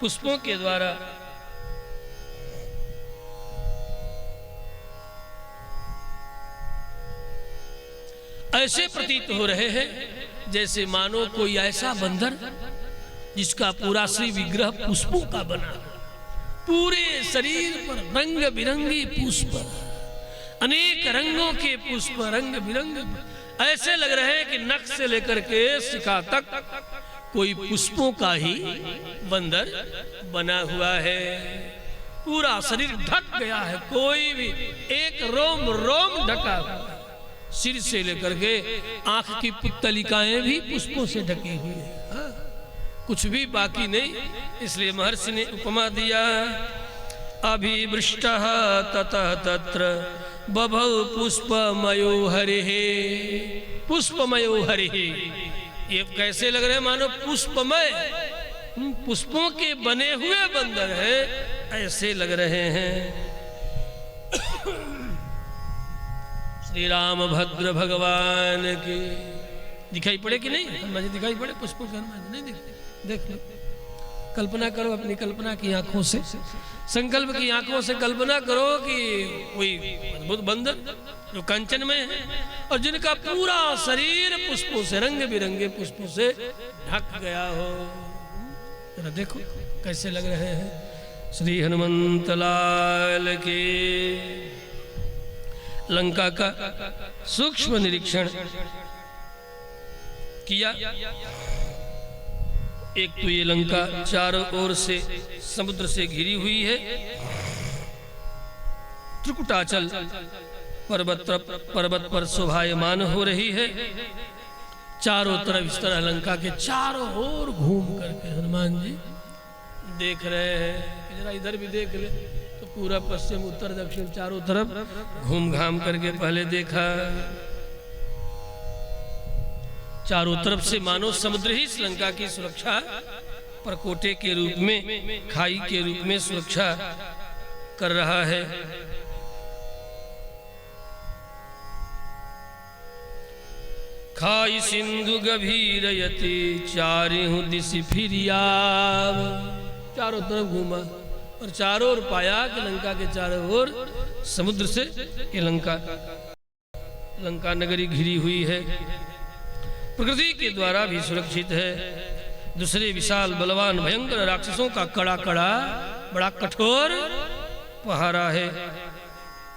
पुष्पों के द्वारा ऐसे प्रतीत हो रहे हैं जैसे मानो कोई ऐसा बंदर जिसका पूरा श्री विग्रह पुष्पों का बना, पूरे शरीर पर रंग बिरंगी पुष्प, अनेक रंगों के पुष्प, रंग बिरंगे ऐसे लग रहे हैं कि नख से लेकर के शिखा तक कोई पुष्पों का ही बंदर बना हुआ है। पूरा शरीर ढक गया है, कोई भी एक रोम रोम ढका हुआ, सिर से लेकर के आंख की पुतलिकाएं भी पुष्पों से ढकी हुई है, कुछ भी बाकी नहीं। इसलिए महर्षि ने उपमा दिया, अभिवृष्टः ततः तत्र बभौ पुष्पमयो हरिः। पुष्पमयो हरिः, ये कैसे लग रहे हैं? मानो पुष्पमय, पुष्पों के बने हुए बंदर हैं, ऐसे लग रहे हैं। श्री राम भद्र भगवान की दिखाई पड़े कि नहीं? मुझे दिखाई पड़े पुष्पों के नहीं दिखते? देख लो, कल्पना करो अपनी कल्पना की आंखों से, संकल्प की आंखों से कल्पना करो कि कोई अद्भुत बंदर जो कंचन में है और जिनका पूरा शरीर पुष्पों से, रंग बिरंगे पुष्पों से ढक गया हो। जरा देखो कैसे लग रहे हैं। श्री हनुमंत लाल की लंका का सूक्ष्म निरीक्षण किया। एक तो ये लंका चारों ओर से समुद्र से घिरी हुई है। त्रिकुटाचल पर्वत पर शोभायमान हो रही है। चारों तरफ इस तरह लंका के चारों ओर घूम करके हनुमान जी देख रहे हैं। जरा इधर भी देख ले तो पूरा पश्चिम उत्तर दक्षिण चारों तरफ घूम घाम करके पहले देखा। चारों तरफ से मानो समुद्र ही श्रीलंका की सुरक्षा परकोटे के रूप में, खाई के रूप में सुरक्षा कर रहा है। खाई सिंधु गभीर यति चारिहु दिशि फिरियाव। चारों तरफ घूमा और चारों ओर पाया कि लंका के चारों ओर समुद्र से ये लंका नगरी घिरी हुई है, प्रकृति के द्वारा भी सुरक्षित है। दूसरे विशाल बलवान भयंकर राक्षसों का कड़ा कड़ा बड़ा कठोर पहारा है।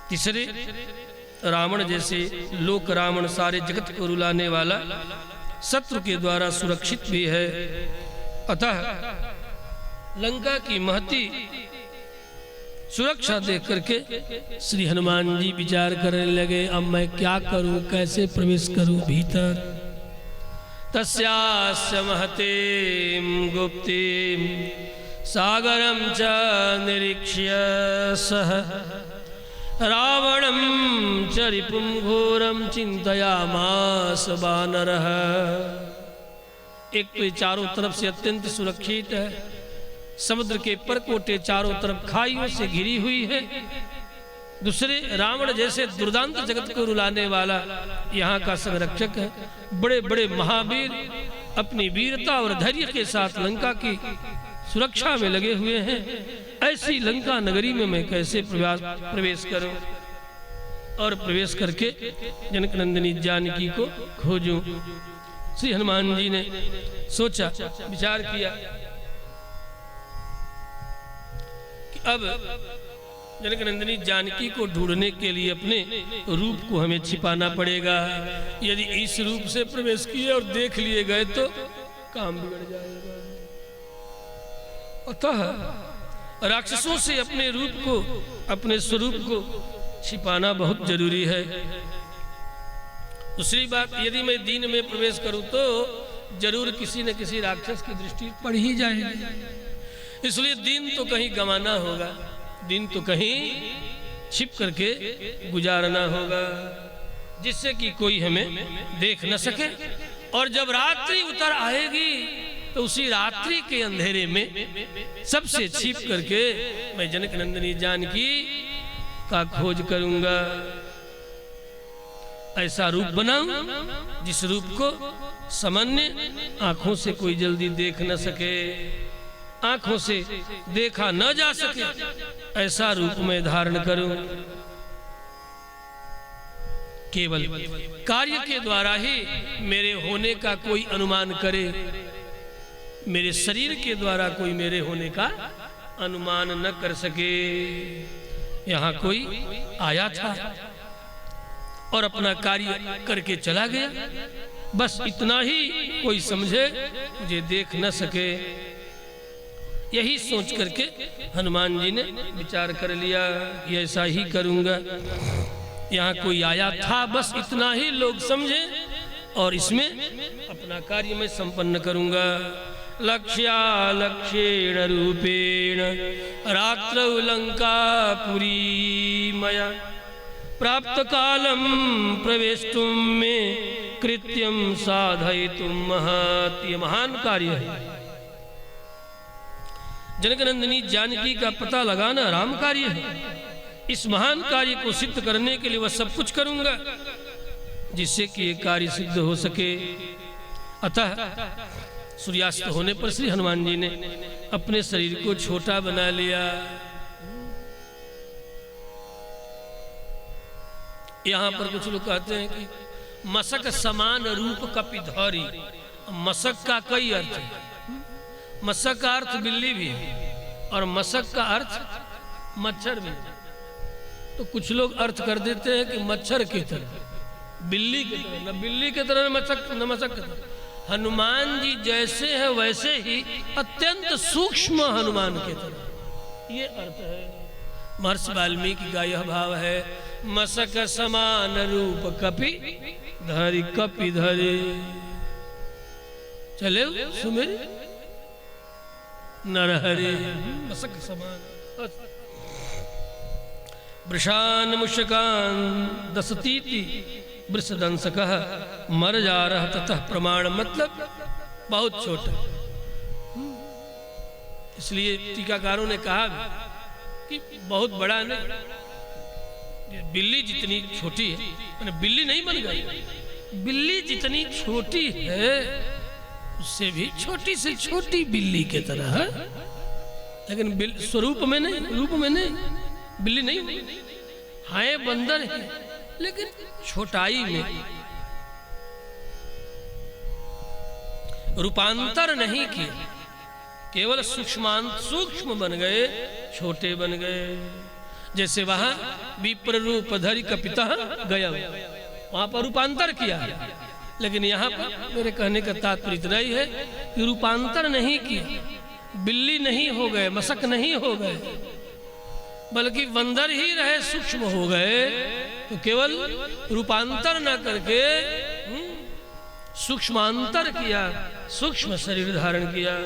तीसरे रावण जैसे लोक रावण सारे जगत को रुलाने वाला शत्रु के द्वारा सुरक्षित भी है। अतः लंका की महती सुरक्षा देख करके श्री हनुमान जी विचार करने लगे, अब मैं क्या करूं, कैसे प्रवेश करूं भीतर। तस्यास्य महतीम गुप्तीम सागरम च निरीक्ष्य सह रावणं च रिपुं घोरं चिंतयामास वानरः। एक तो चारों तरफ से अत्यंत सुरक्षित है, समुद्र के परकोटे चारों तरफ खाइयों से घिरी हुई है। दूसरे रावण जैसे दुर्दांत जगत को रुलाने वाला यहाँ का संरक्षक है। बड़े बड़े महावीर अपनी वीरता और धैर्य के साथ लंका की सुरक्षा में लगे हुए हैं। ऐसी लंका नगरी में मैं कैसे प्रवेश करूं और प्रवेश करके जनक नंदिनी जानकी को खोजूं। श्री हनुमान जी ने सोचा, विचार किया कि अब जनक नंदिनी जानकी को ढूंढने के लिए अपने रूप को हमें छिपाना पड़ेगा। यदि इस रूप से प्रवेश किए और देख लिए गए तो काम बिगड़ जाएगा। अतः राक्षसों से अपने रूप को, अपने स्वरूप को छिपाना बहुत जरूरी है। दूसरी बात, यदि मैं दिन में प्रवेश करूं तो जरूर किसी न किसी राक्षस की दृष्टि पड़ ही जाएगी। इसलिए दिन तो कहीं गंवाना होगा, दिन तो कहीं छिप करके गुजारना होगा, जिससे कि कोई हमें देख न सके। और जब रात्रि उतर आएगी तो उसी रात्रि के अंधेरे में सबसे छिप करके मैं जनक नंदिनी जानकी का खोज करूंगा। ऐसा रूप बनाऊं जिस रूप को सामान्य आंखों से कोई जल्दी देख न सके, आंखों से देखा न जा सके, ऐसा रूप मैं धारण करूं। केवल कार्य के द्वारा ही मेरे होने का कोई अनुमान करे, मेरे शरीर के द्वारा कोई मेरे होने का अनुमान न कर सके। यहाँ कोई आया था और अपना कार्य करके चला गया, बस इतना ही कोई समझे, मुझे देख न सके। यही सोच करके हनुमान जी ने विचार कर लिया कि ऐसा ही करूंगा। यहाँ कोई आया था, बस इतना ही लोग समझे और इसमें अपना कार्य मैं संपन्न करूंगा। लक्ष्यालक्ष्येण रूपेण रात्रौ लंकापुरी मया प्राप्त कालम प्रवेष्टुं मे कृत्यं साधयितुं महत्। ये महान कार्य है। जनकनंदिनी जानकी का पता लगाना राम कार्य है। इस महान कार्य को सिद्ध करने के लिए वह सब कुछ करूंगा जिससे कि ये कार्य सिद्ध हो सके। अतः सूर्यास्त होने पर श्री हनुमान जी ने अपने शरीर को छोटा बना लिया। यहाँ पर कुछ लोग कहते हैं कि मशक समान रूप कपिधौरी। मशक का कई अर्थ है। मशक का अर्थ बिल्ली भी है और मशक का अर्थ मच्छर भी है। तो तो कुछ लोग अर्थ कर देते हैं कि मच्छर की तरह, बिल्ली की तरह, न बिल्ली की तरह न मशक की तरह। हनुमान जी जैसे हैं वैसे ही अत्यंत सूक्ष्म हनुमान की तरह, ये अर्थ है। महर्षि वाल्मीकि का यह भाव है, मशक समान रूप कपि धरि कपि धरे। चले सुमेर नरहरे मशक समान। वृषान मुशकान दसतीति वृषदंशक मर जा रहा ततः प्रमाण, मतलब बहुत छोटा। इसलिए टीकाकारों ने कहा कि बहुत बड़ा नहीं, बिल्ली जितनी छोटी है, मैंने बिल्ली नहीं बन गई, बिल्ली जितनी छोटी है उससे भी छोटी से छोटी बिल्ली की तरह है, लेकिन स्वरूप में नहीं, रूप में नहीं, बिल्ली नहीं है, बंदर है, लेकिन छोटाई में। रूपांतर नहीं किया, केवल सूक्ष्म बन गए, छोटे बन गए। जैसे वहां विप्र रूप धरि कपिता गया, वहां पर रूपांतर किया, लेकिन यहाँ पर मेरे कहने का तात्पर्य इतना ही है कि रूपांतर नहीं किया, बिल्ली नहीं हो गए, मशक नहीं हो गए, बल्कि बंदर ही रहे, सूक्ष्म हो गए। तो केवल रूपांतर न करके सूक्ष्मांतर किया, सूक्ष्म शरीर धारण किया।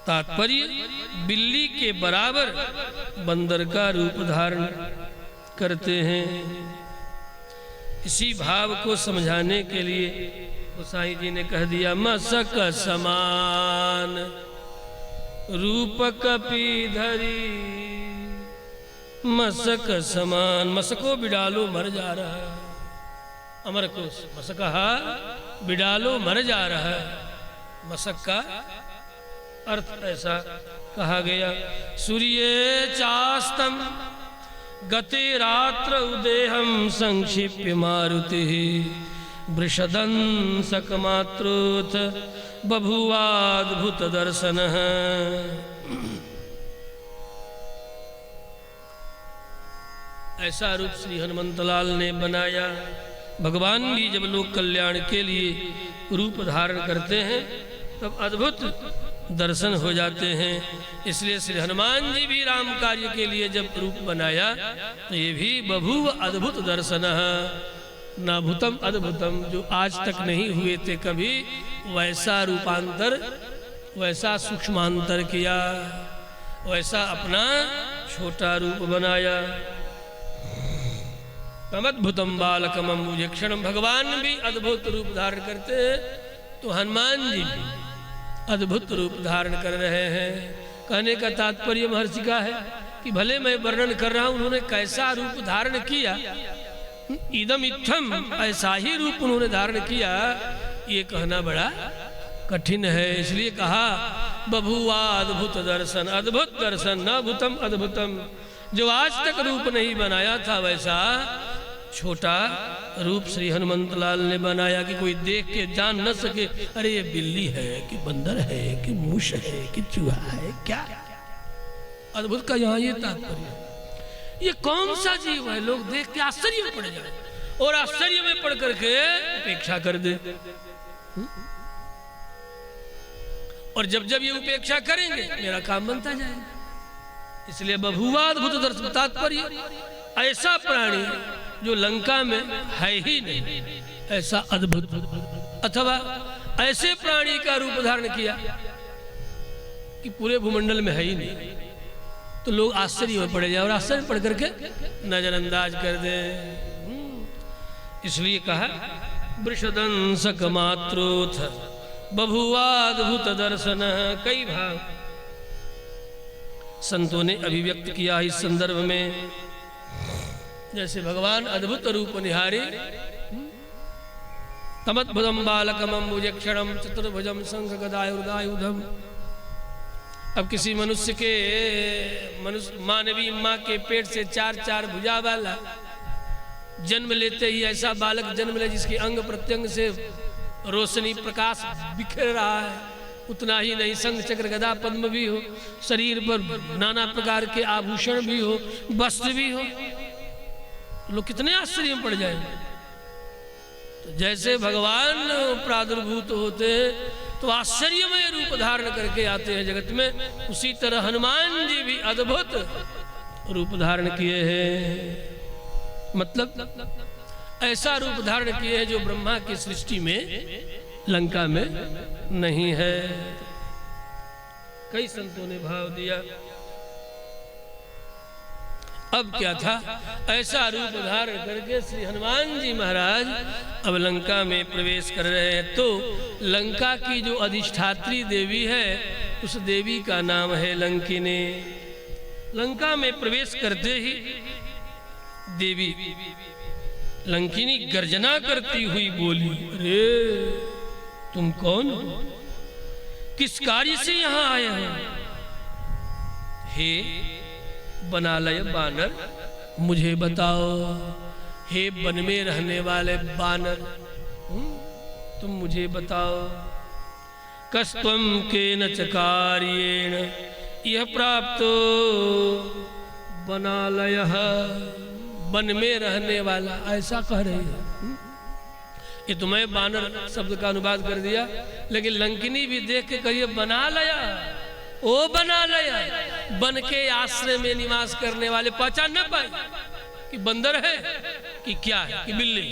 तात्पर्य, बिल्ली के बराबर बंदर का रूप धारण करते हैं। इसी भाव को समझाने के लिए गोसाई जी ने कह दिया, मशक समान रूप कपि धरि। मशक समान, मशको बिडालो मर जा रहा है, अमर कोश मशकहा बिडालो मर जा रहा है। मशक का अर्थ ऐसा कहा गया, सूर्य चास्तम गते रात्र उदेहम संक्षिप्य मारुति वृषदंशक मात्रोथ बभुवाद्भुत दर्शन। ऐसा रूप श्री हनुमंतलाल ने बनाया। भगवान भी जब लोक कल्याण के लिए रूप धारण करते हैं तब अद्भुत दर्शन हो जाते हैं। इसलिए श्री हनुमान जी भी राम कार्य के लिए जब रूप बनाया तो ये भी बभूव अद्भुत दर्शन, ना भूतम अद्भुतम, जो आज तक नहीं हुए थे कभी, वैसा रूपांतर, वैसा सूक्ष्मांतर किया, वैसा अपना छोटा रूप बनाया। तमद्भुतम बालकमं भुजक्षणम, भगवान भी अद्भुत रूप धारण करते हैं तो हनुमान जी भी अद्भुत रूप धारण कर रहे हैं। कहने का तात्पर्य महर्षि का है कि भले मैं वर्णन कर रहा हूं उन्होंने कैसा रूप धारण किया, इदम इत्थम, ऐसा ही रूप उन्होंने धारण किया, ये कहना बड़ा कठिन है। इसलिए कहा बभुवा अद्भुत दर्शन, अद्भुत दर्शन, न भूतम अद्भुतम, जो आज तक रूप नहीं बनाया था वैसा छोटा रूप श्री हनुमंतलाल ने बनाया कि कोई देख के जान न सके, अरे ये बिल्ली है कि बंदर है कि मूस है कि चूहा है, क्या अद्भुत का यहाँ ये तात्पर्य है। ये कौन सा जीव है, लोग देख के आश्चर्य में पड़ जाए और आश्चर्य में पड़ करके उपेक्षा कर दे। और जब जब ये उपेक्षा करेंगे मेरा काम बनता जाएगा। इसलिए बभुवा अद्भुत दर्शन, तात्पर्य ऐसा प्राणी जो लंका में है ही नहीं, ऐसा अद्भुत, अथवा ऐसे प्राणी का रूप धारण किया कि पूरे भूमंडल में है ही नहीं, तो लोग आश्चर्य में पड़ जाए और आश्चर्य पड़ करके नजरअंदाज कर दे। इसलिए कहा वृषदंशक मात्रोथ बभुवाद्भुत दर्शन। कई भाव संतों ने अभिव्यक्त किया इस संदर्भ में, जैसे भगवान अद्भुत रूप निहारे, तमद्भुतम बालकमं भुजक्षणम चतुर्भुजम शंख गदायुधायुधम। अब किसी मनुष्य के, मानवी माँ के पेट से 4-4 भुजा वाला जन्म लेते ही ऐसा बालक जन्म ले जिसके अंग प्रत्यंग से रोशनी प्रकाश बिखर रहा है, उतना ही नहीं, शंख चक्र गदा पद्म भी हो, शरीर पर नाना प्रकार के आभूषण भी हो, वस्त्र भी हो, लोग कितने आश्चर्य में पड़ जाएंगे। तो जैसे भगवान प्रादुर्भूत होते हैं तो आश्चर्यमय रूप धारण करके आते हैं जगत में, उसी तरह हनुमान जी भी अद्भुत रूप धारण किए हैं। मतलब ऐसा रूप धारण किए हैं जो ब्रह्मा की सृष्टि में लंका में नहीं है। कई संतों ने भाव दिया। अब क्या था, ऐसा रूप धारण करके श्री हनुमान जी महाराज अब लंका में प्रवेश कर रहे हैं। तो लंका की जो अधिष्ठात्री देवी है उस देवी का नाम है लंकिनी। लंका में प्रवेश करते ही देवी लंकिनी गर्जना करती हुई बोली, अरे तुम कौन हो, किस कार्य से यहाँ आए हो? हे बनालय बानर, मुझे बताओ। हे वन में रहने वाले बानर, तुम मुझे बताओ। कस्त्वं केन च कार्येण यह प्राप्तो बनालयः, वन में रहने वाला, ऐसा कह रही है। ये तो मैं बानर शब्द का अनुवाद कर दिया, लेकिन लंकिनी भी देख के कहिए बना लया, ओ बना लया, बन के आश्रय में निवास करने वाले पहचान न पाए कि बंदर है कि क्या है कि बिल्ली।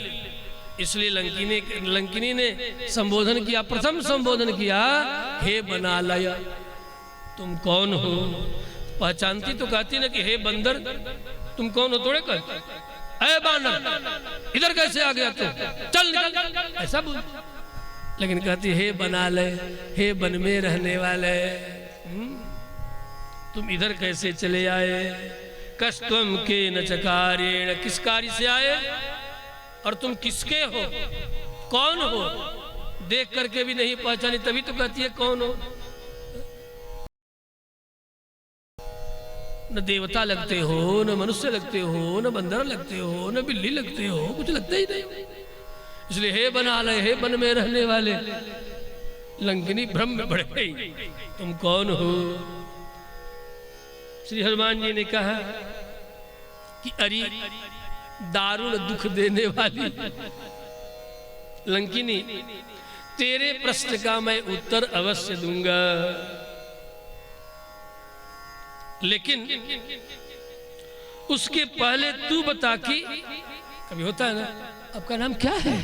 इसलिए लंकिनी ने संबोधन किया, प्रथम संबोधन किया, हे बना लया, तुम कौन हो? पहचानती तो कहती ना कि हे बंदर, तुम कौन हो? थोड़े कहते अरे बानर इधर कैसे आ गया तू, चल निकल, ऐसा बोल। लेकिन कहती हे बना ले, हे वन में रहने वाले, तुम इधर कैसे चले आए? कस्त्वं केन च कार्येण, किस कार्य से आए और तुम किसके हो, कौन हो? देख करके भी नहीं पहचानी, तभी तो कहती है कौन हो। न देवता लगते हो, न मनुष्य लगते हो, न बंदर लगते हो, न बिल्ली लगते हो, कुछ लगता ही नहीं। इसलिए हे बना ले, हे वन में रहने वाले। लंकिनी भ्रम में पड़ गई, तुम कौन हो? श्री हनुमान जी ने कहा कि अरे दारुण दुख देने वाली लंकिनी, तेरे प्रश्न का मैं उत्तर अवश्य दूंगा, लेकिन उसके पहले तू बता कि, कभी होता है ना, आपका नाम क्या है?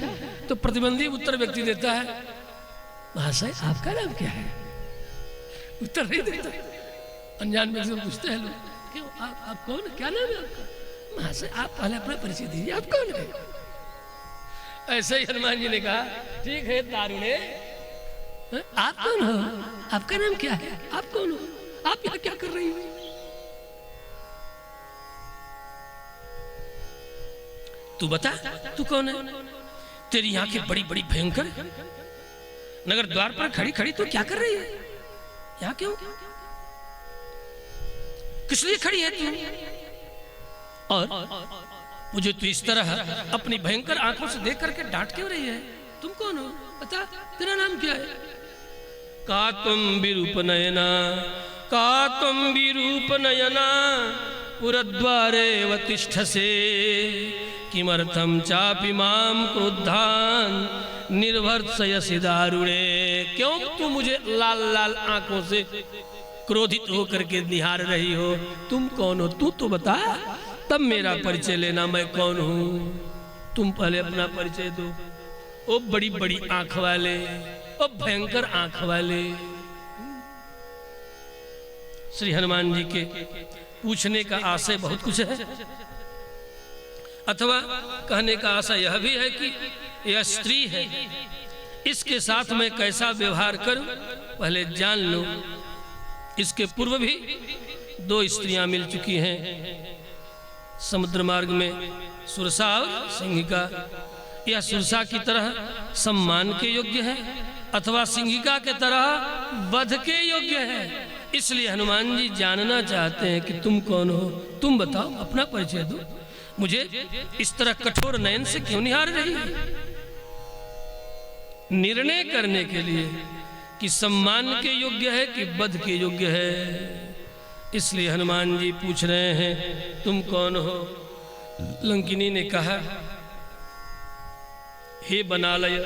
तो प्रतिबंधी उत्तर व्यक्ति देता है, महाशय आपका नाम क्या है? उत्तर नहीं देता। अनजान व्यक्ति से पूछते हैं लोग, क्यों आप कौन, क्या नाम है आपका? महाशय आप पहले अपना परिचय दीजिए, आप कौन है? ऐसे ही हनुमान जी ने कहा, ठीक है दारुणे, आप कौन हो? आपका नाम क्या है? आप कौन हो? आप यहाँ क्या कर रही हो? तू बता, तू कौन है? तेरी आंखें बड़ी बड़ी भयंकर, नगर द्वार पर खड़ी खड़ी तू क्या कर रही है? यहाँ क्यों, किस लिए खड़ी है तू? और मुझे तू इस तरह अपनी भयंकर आंखों से देख करके डांट क्यों रही है? तुम कौन हो? बता, तेरा नाम क्या है? का तुम विरूप नयना, का तुम विरूप नयना, पुरद्वारे वतिष्ठसे, किमर्थम चापि माम क्रोधान निर्भर्त्सयसि दारुणे। क्यों तू मुझे लाल लाल आंखों से क्रोधित होकर के निहार रही हो? तुम कौन हो? तू तो बता, तब मेरा परिचय लेना मैं कौन हूँ। तुम पहले अपना परिचय दो। ओ बड़ी बड़ी आंख वाले, ओ भयंकर आंख वाले। श्री हनुमान जी के पूछने का आशय बहुत कुछ है, अथवा कहने का आशय यह भी है कि यह स्त्री है, इसके साथ मैं कैसा व्यवहार करूं पहले जान लो। इसके पूर्व भी 2 स्त्रियां मिल चुकी हैं समुद्र मार्ग में, सुरसा और सिंहिका। यह सुरसा की तरह सम्मान के योग्य है अथवा सिंहिका के तरह वध के योग्य है। इसलिए हनुमान जी जानना चाहते हैं कि तुम कौन हो, तुम बताओ, अपना परिचय दो। मुझे इस तरह कठोर नयन से क्यों निहार रही है? निर्णय करने के लिए कि सम्मान के योग्य है कि वध के योग्य है। इसलिए हनुमान जी पूछ रहे हैं तुम कौन हो। लंकिनी ने कहा हे बनालय,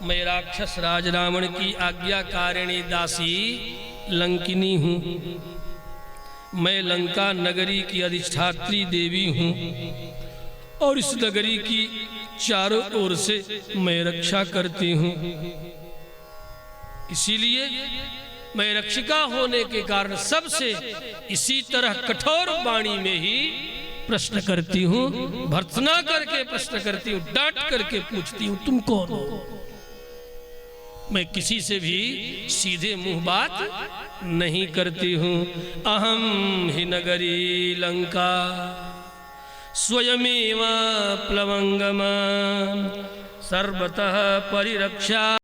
मैं राक्षस राज रावण की आज्ञाकारिणी दासी लंकिनी हूँ। मैं लंका नगरी की अधिष्ठात्री देवी हूँ और इस नगरी की चारों ओर से मैं रक्षा करती हूँ। इसीलिए मैं रक्षिका होने के कारण सबसे इसी तरह कठोर वाणी में ही प्रश्न करती हूँ, भर्त्सना करके प्रश्न करती हूँ, डांट करके पूछती हूँ तुम कौन हो। मैं किसी से भी सीधे मुंह बात नहीं करती हूँ। अहम हि नगरी लंका स्वयमेव प्लवंगम सर्वतः परिरक्षा